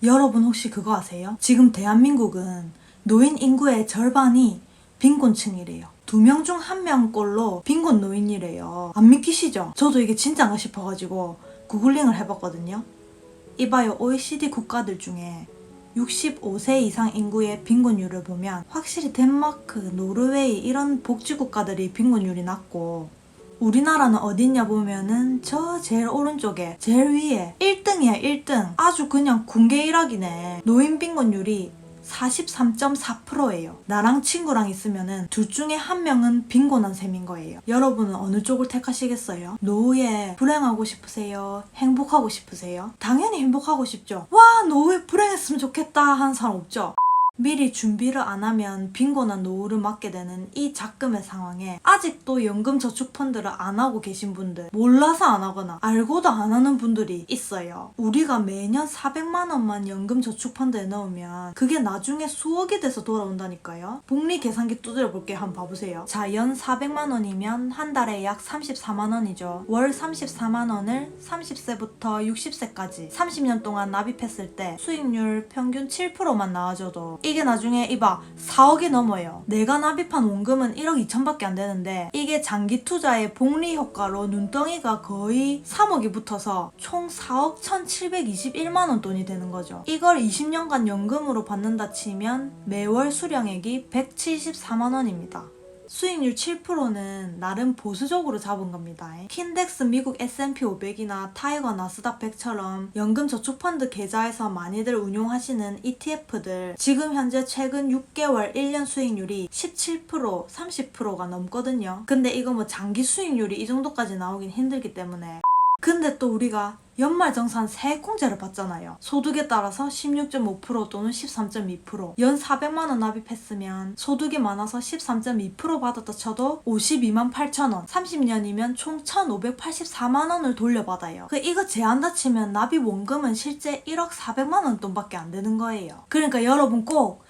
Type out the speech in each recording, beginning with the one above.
여러분 혹시 그거 아세요? 지금 대한민국은 노인 인구의 절반이 빈곤층이래요. 2명 중 1명꼴로 빈곤 노인이래요. 안 믿기시죠? 저도 이게 진짜인가 싶어가지고 구글링을 해봤거든요. 이봐요, OECD 국가들 중에 65세 이상 인구의 빈곤율을 보면 확실히 덴마크, 노르웨이 이런 복지국가들이 빈곤율이 낮고, 우리나라는 어딨냐 보면은 저 제일 오른쪽에 제일 위에 1등이야 1등. 아주 그냥 군계 일학이네. 노인 빈곤율이 43.4%예요. 나랑 친구랑 있으면은 둘 중에 한 명은 빈곤한 셈인 거예요. 여러분은 어느 쪽을 택하시겠어요? 노후에 불행하고 싶으세요? 행복하고 싶으세요? 당연히 행복하고 싶죠. 와, 노후에 불행했으면 좋겠다 하는 사람 없죠? 미리 준비를 안 하면 빈곤한 노후를 맞게 되는 이 작금의 상황에 아직도 연금저축펀드를 안 하고 계신 분들, 몰라서 안 하거나 알고도 안 하는 분들이 있어요. 우리가 매년 400만 원만 연금저축펀드에 넣으면 그게 나중에 수억이 돼서 돌아온다니까요. 복리 계산기 두드려 볼게요. 한번 봐보세요. 자, 연 400만 원이면 한 달에 약 34만 원이죠. 월 34만 원을 30세부터 60세까지 30년 동안 납입했을 때 수익률 평균 7%만 나와줘도 이게 나중에 이봐 4억이 넘어요. 내가 납입한 원금은 1억 2천밖에 안 되는데 이게 장기 투자의 복리 효과로 눈덩이가 거의 3억이 붙어서 총 4억 1721만 원 돈이 되는 거죠. 이걸 20년간 연금으로 받는다 치면 매월 수령액이 174만 원입니다. 수익률 7%는 나름 보수적으로 잡은 겁니다. 킨덱스 미국 S&P 500이나 타이거 나스닥 100처럼 연금저축펀드 계좌에서 많이들 운용하시는 ETF들 지금 현재 최근 6개월 1년 수익률이 17%, 30%가 넘거든요. 근데 이거 뭐 장기 수익률이 이 정도까지 나오긴 힘들기 때문에. 근데 또 우리가 연말정산 세액공제를 받잖아요. 소득에 따라서 16.5% 또는 13.2%. 연 400만 원 납입했으면 소득이 많아서 13.2% 받았다 쳐도 52만 8천 원. 30년이면 총 1,584만 원을 돌려받아요. 이거 제한다 치면 납입 원금은 실제 1억 400만 원 돈밖에 안 되는 거예요. 그러니까 여러분 꼭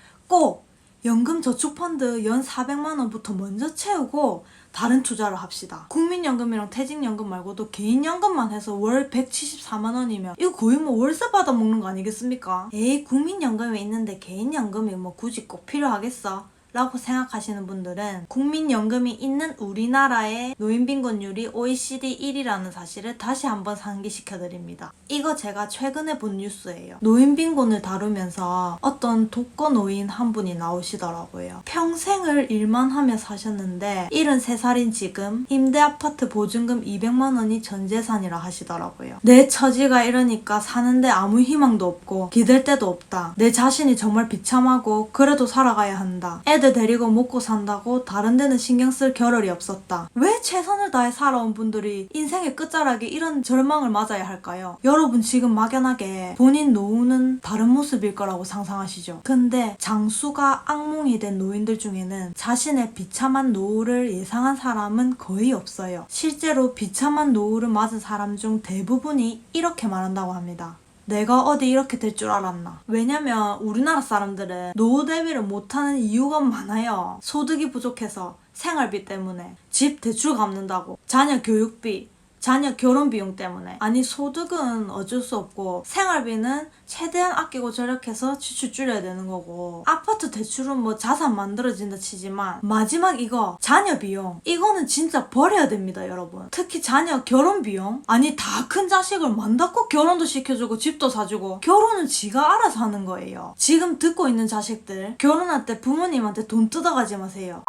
연금저축펀드 연 400만 원부터 먼저 채우고 다른 투자를 합시다. 국민연금이랑 퇴직연금 말고도 개인연금만 해서 월 174만 원이면 이거 거의 뭐 월세 받아먹는 거 아니겠습니까? 에이, 국민연금이 있는데 개인연금이 뭐 굳이 꼭 필요하겠어? 라고 생각하시는 분들은 국민연금이 있는 우리나라의 노인빈곤율이 OECD 1위라는 사실을 다시 한번 상기시켜드립니다. 이거 제가 최근에 본 뉴스예요. 노인빈곤을 다루면서 어떤 독거노인 한 분이 나오시더라고요. 평생을 일만 하며 사셨는데 73살인 지금 임대아파트 보증금 200만 원이 전 재산이라 하시더라고요. 내 처지가 이러니까 사는데 아무 희망도 없고 기댈 데도 없다. 내 자신이 정말 비참하고 그래도 살아가야 한다. 애들 데리고 먹고 산다고 다른 데는 신경 쓸 겨를이 없었다. 왜 최선을 다해 살아온 분들이 인생의 끝자락에 이런 절망을 맞아야 할까요? 여러분 지금 막연하게 본인 노후는 다른 모습일 거라고 상상하시죠? 근데 장수가 악몽이 된 노인들 중에는 자신의 비참한 노후를 예상한 사람은 거의 없어요. 실제로 비참한 노후를 맞은 사람 중 대부분이 이렇게 말한다고 합니다. 내가 어디 이렇게 될 줄 알았나. 왜냐면 우리나라 사람들은 노후 대비를 못하는 이유가 많아요. 소득이 부족해서, 생활비 때문에, 집 대출 갚는다고, 자녀 교육비, 자녀 결혼 비용 때문에. 아니, 소득은 어쩔 수 없고 생활비는 최대한 아끼고 절약해서 지출 줄여야 되는 거고, 아파트 대출은 뭐 자산 만들어진다 치지만 마지막 이거 자녀 비용, 이거는 진짜 버려야 됩니다. 여러분, 특히 자녀 결혼 비용. 아니, 다 큰 자식을 맘닫고 결혼도 시켜주고 집도 사주고 결혼은 지가 알아서 하는 거예요. 지금 듣고 있는 자식들, 결혼할 때 부모님한테 돈 뜯어가지 마세요.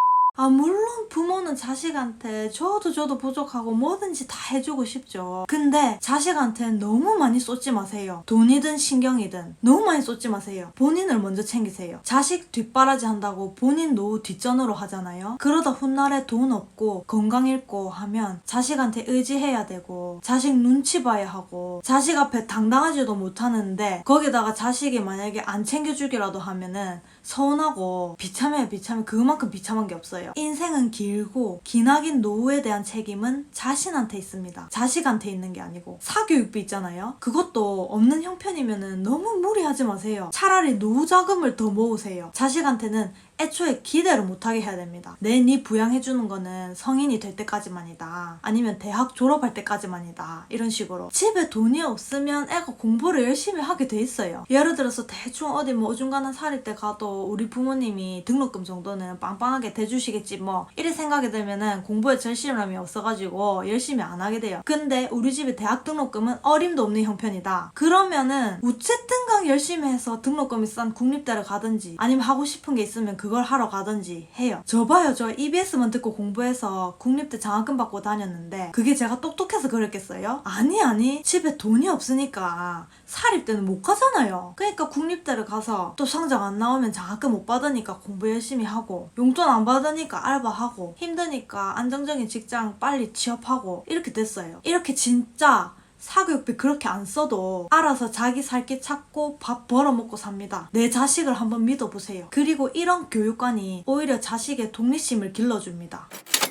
물론 부모는 자식한테 저도 부족하고 뭐든지 다 해주고 싶죠. 근데 자식한테는 너무 많이 쏟지 마세요. 돈이든 신경이든 너무 많이 쏟지 마세요. 본인을 먼저 챙기세요. 자식 뒷바라지 한다고 본인 노후 뒷전으로 하잖아요. 그러다 훗날에 돈 없고 건강 잃고 하면 자식한테 의지해야 되고 자식 눈치 봐야 하고 자식 앞에 당당하지도 못하는데 거기다가 자식이 만약에 안 챙겨주기라도 하면은 서운하고 비참해. 그만큼 비참한 게 없어요. 인생은 길고 기나긴 노후에 대한 책임은 자신한테 있습니다. 자식한테 있는 게 아니고. 사교육비 있잖아요. 그것도 없는 형편이면은 너무 무리하지 마세요. 차라리 노후 자금을 더 모으세요. 자식한테는 애초에 기대를 못하게 해야 됩니다. 네 부양해주는 거는 성인이 될 때까지만이다. 아니면 대학 졸업할 때까지만이다. 이런 식으로. 집에 돈이 없으면 애가 공부를 열심히 하게 돼 있어요. 예를 들어서 대충 어디 뭐 어중간한 살일 때 가도 우리 부모님이 등록금 정도는 빵빵하게 대주시겠지 뭐 이래 생각이 들면은 공부에 절실함이 없어가지고 열심히 안 하게 돼요. 근데 우리 집에 대학 등록금은 어림도 없는 형편이다. 그러면은 우체등강 열심히 해서 등록금이 싼 국립대를 가든지 아니면 하고 싶은 게 있으면 그걸 하러 가든지 해요. 저 봐요. 저 EBS만 듣고 공부해서 국립대 장학금 받고 다녔는데 그게 제가 똑똑해서 그랬겠어요? 아니 집에 돈이 없으니까 사립대는 못 가잖아요. 그러니까 국립대를 가서 또 성적 안 나오면 장학금 못 받으니까 공부 열심히 하고 용돈 안 받으니까 알바하고 힘드니까 안정적인 직장 빨리 취업하고 이렇게 됐어요. 이렇게 진짜 사교육비 그렇게 안 써도 알아서 자기 살 길 찾고 밥 벌어먹고 삽니다. 내 자식을 한번 믿어보세요. 그리고 이런 교육관이 오히려 자식의 독립심을 길러줍니다.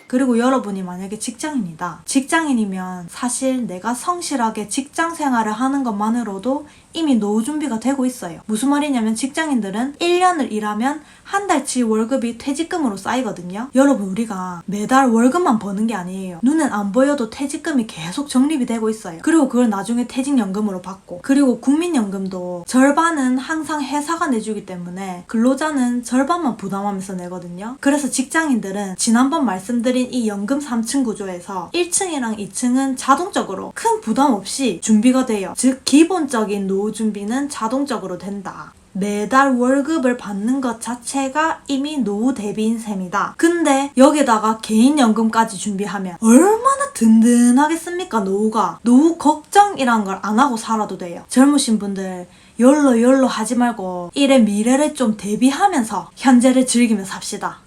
그리고 여러분이 만약에 직장인이다. 직장인이면 사실 내가 성실하게 직장 생활을 하는 것만으로도 이미 노후 준비가 되고 있어요. 무슨 말이냐면 직장인들은 1년을 일하면 한 달치 월급이 퇴직금으로 쌓이거든요. 여러분 우리가 매달 월급만 버는 게 아니에요. 눈엔 안 보여도 퇴직금이 계속 적립이 되고 있어요. 그리고 그걸 나중에 퇴직연금으로 받고 그리고 국민연금도 절반은 항상 회사가 내주기 때문에 근로자는 절반만 부담하면서 내거든요. 그래서 직장인들은 지난번 말씀드린 이 연금 3층 구조에서 1층이랑 2층은 자동적으로 큰 부담 없이 준비가 돼요. 즉 기본적인 노후 준비는 자동적으로 된다. 매달 월급을 받는 것 자체가 이미 노후 대비인 셈이다. 근데 여기다가 개인연금까지 준비하면 얼마나 든든하겠습니까 노후가. 노후 걱정이란 걸 안 하고 살아도 돼요. 젊으신 분들 열로 하지 말고 일의 미래를 좀 대비하면서 현재를 즐기며 삽시다.